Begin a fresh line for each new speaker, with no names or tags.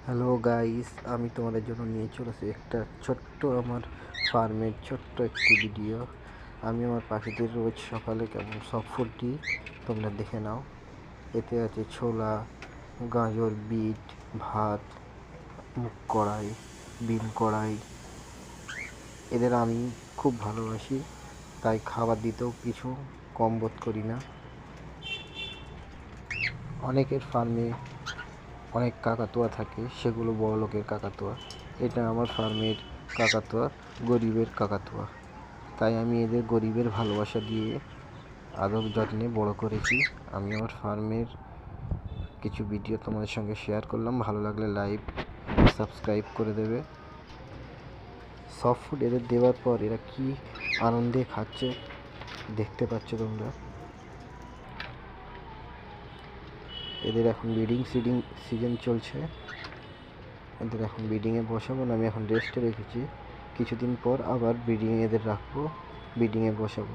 Hello guys, আমি তোমাদের জন্য নিয়ে চলেছি একটা ছোট্ট আমার ফার্মের ছোট্ট একটি ভিডিও। আমি আমার পাখিদের রোজ সকালে কেমন সব ফুড দিই তোমরা দেখে নাও। এতে আছে ছোলা, গাজর, বিট, ভাত, মুগ কড়াই, বিন কড়াই। এদের আমি খুব ভালোবাসি, তাই খাবার দিতেও কিছু কম বোধ করি না। অনেকের ফার্মে অনেক কাকাতুয়া থাকে, সেগুলো বড় লোকের কাকাতুয়া। এটা আমার ফার্মের কাকাতুয়া, গরিবের কাকাতুয়া। তাই আমি এদের গরিবের ভালোবাসা দিয়ে আদর যত্নে বড় করেছি। আমি আমার ফার্মের কিছু ভিডিও তোমাদের সঙ্গে শেয়ার করলাম। ভালো লাগলে লাইক, সাবস্ক্রাইব করে দেবে। সফট ফুড এদের দেওয়ার পর এরা কি আনন্দে খাচ্ছে দেখতে পাচ্ছ তোমরা। এদের এখন ব্রিডিং সিজন চলছে। এদের এখন ব্রিডিংয়ে বসাবো না, আমি এখন রেস্টে রেখেছি। কিছুদিন পর আবার ব্রিডিংয়ে এদের রাখবো, ব্রিডিংয়ে বসাবো।